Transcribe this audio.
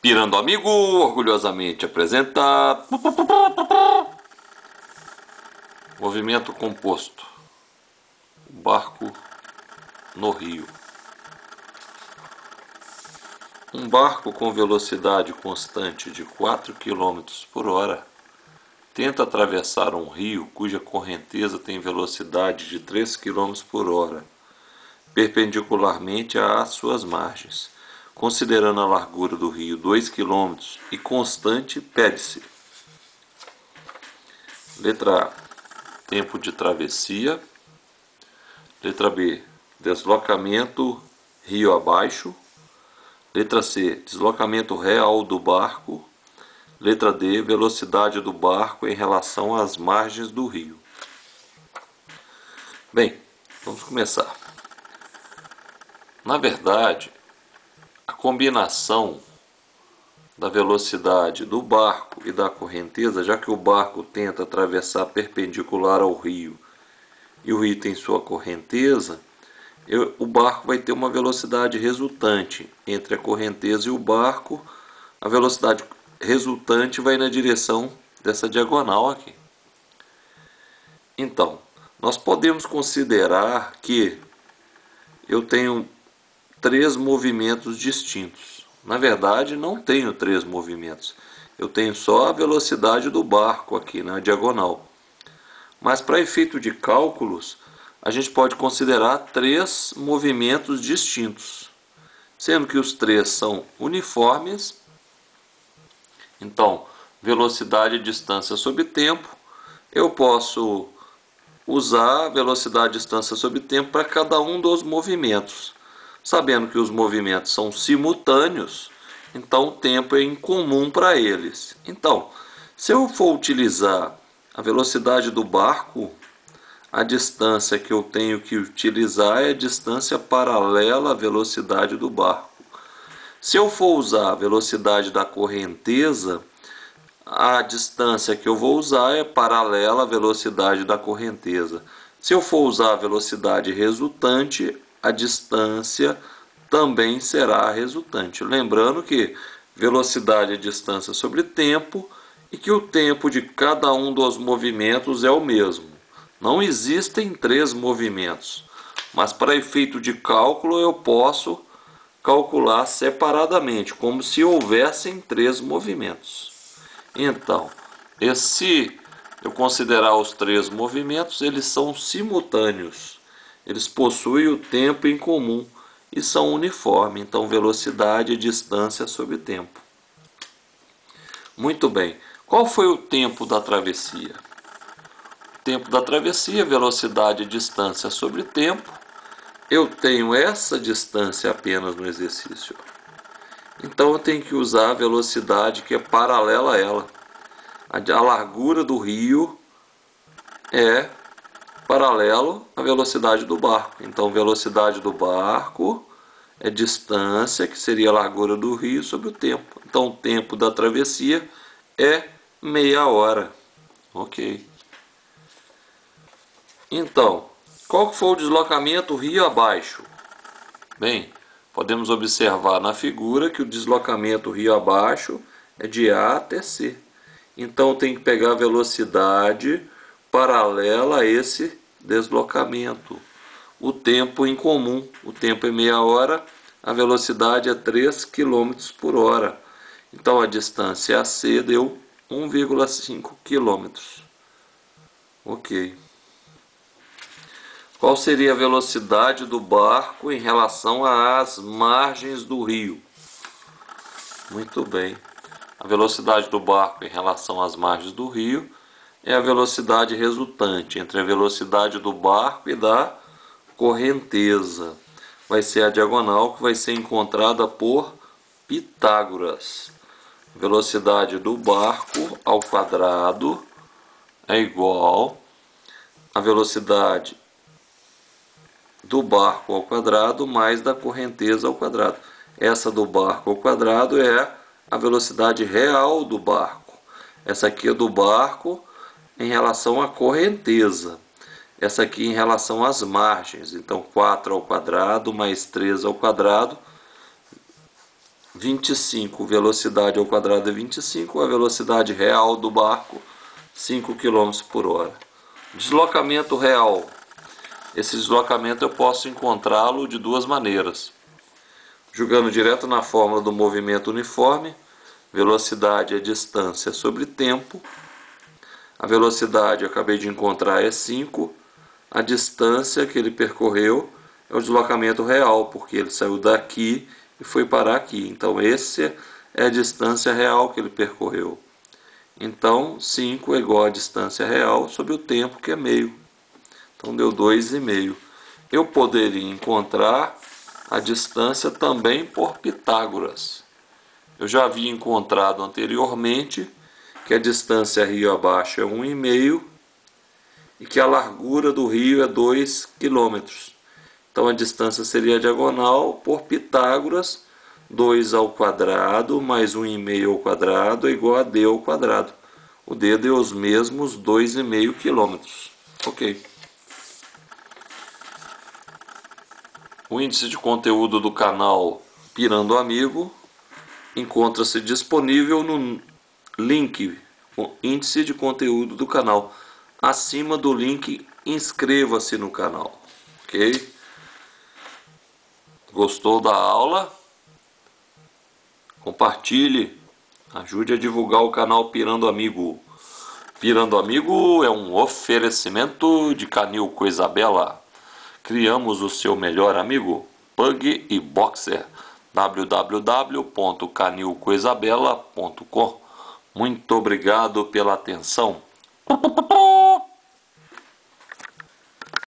Pirando Amigo, orgulhosamente apresenta movimento composto, barco no rio. Um barco com velocidade constante de 4 quilômetros por hora tenta atravessar um rio cuja correnteza tem velocidade de 3 quilômetros por hora, perpendicularmente às suas margens. Considerando a largura do rio 2 quilômetros e constante, pede-se: letra A, tempo de travessia. Letra B, deslocamento rio abaixo. Letra C, deslocamento real do barco. Letra D, velocidade do barco em relação às margens do rio. Bem, vamos começar. Na verdade, a combinação da velocidade do barco e da correnteza, já que o barco tenta atravessar perpendicular ao rio e o rio tem sua correnteza, o barco vai ter uma velocidade resultante entre a correnteza e o barco. A velocidade resultante vai na direção dessa diagonal aqui. Então, nós podemos considerar que eu tenho 3 movimentos distintos. Na verdade, não tenho 3 movimentos. Eu tenho só a velocidade do barco aqui na diagonal. Mas para efeito de cálculos, a gente pode considerar 3 movimentos distintos, sendo que os 3 são uniformes. Então, velocidade e distância sobre tempo, eu posso usar a velocidade e distância sobre tempo para cada um dos movimentos. Sabendo que os movimentos são simultâneos, então o tempo é incomum para eles. Então, se eu for utilizar a velocidade do barco, a distância que eu tenho que utilizar é a distância paralela à velocidade do barco. Se eu for usar a velocidade da correnteza, a distância que eu vou usar é paralela à velocidade da correnteza. Se eu for usar a velocidade resultante, a distância também será resultante. Lembrando que velocidade é distância sobre tempo e que o tempo de cada um dos movimentos é o mesmo. Não existem 3 movimentos, mas para efeito de cálculo eu posso calcular separadamente, como se houvessem 3 movimentos. Então, se eu considerar os 3 movimentos, eles são simultâneos. Eles possuem o tempo em comum e são uniformes. Então, velocidade e distância sobre tempo. Muito bem. Qual foi o tempo da travessia? O tempo da travessia, velocidade e distância sobre tempo. Eu tenho essa distância apenas no exercício. Então, eu tenho que usar a velocidade que é paralela a ela. A largura do rio é paralelo à velocidade do barco. Então, velocidade do barco é distância, que seria a largura do rio, sobre o tempo. Então, o tempo da travessia é meia hora. Ok. Então, qual foi o deslocamento rio abaixo? Bem, podemos observar na figura que o deslocamento rio abaixo é de A até C. Então, tem que pegar a velocidade paralela a esse deslocamento. O tempo em comum, o tempo é meia hora, a velocidade é 3 km por hora. Então, a distância AC deu 1,5 km. Ok. Qual seria a velocidade do barco em relação às margens do rio? Muito bem. A velocidade do barco em relação às margens do rio é a velocidade resultante entre a velocidade do barco e da correnteza. Vai ser a diagonal que vai ser encontrada por Pitágoras. Velocidade do barco ao quadrado é igual a velocidade do barco ao quadrado mais da correnteza ao quadrado. Essa do barco ao quadrado é a velocidade real do barco. Essa aqui é do barco em relação à correnteza. Essa aqui em relação às margens. Então, 4 ao quadrado mais 3 ao quadrado 25, velocidade ao quadrado é 25, a velocidade real do barco 5 km por hora. Deslocamento real. Esse deslocamento eu posso encontrá-lo de duas maneiras. Jogando direto na fórmula do movimento uniforme, velocidade é distância sobre tempo. A velocidade eu acabei de encontrar é 5. A distância que ele percorreu é o deslocamento real, porque ele saiu daqui e foi parar aqui. Então, essa é a distância real que ele percorreu. Então, 5 é igual à distância real sobre o tempo, que é meio. Então, deu 2,5. Eu poderia encontrar a distância também por Pitágoras. Eu já havia encontrado anteriormente que a distância rio abaixo é 1,5 e que a largura do rio é 2 km. Então a distância seria a diagonal por Pitágoras, 2 ao quadrado mais 1,5 ao quadrado é igual a d ao quadrado. O d deu os mesmos 2,5 km. Ok. O índice de conteúdo do canal Pirando Amigo encontra-se disponível no link, o índice de conteúdo do canal. Acima do link, inscreva-se no canal. Ok? Gostou da aula? Compartilhe. Ajude a divulgar o canal Pirando Amigo. Pirando Amigo é um oferecimento de Canil Coisa Bela. Criamos o seu melhor amigo, Pug e Boxer. www.canilcoisabela.com. Muito obrigado pela atenção.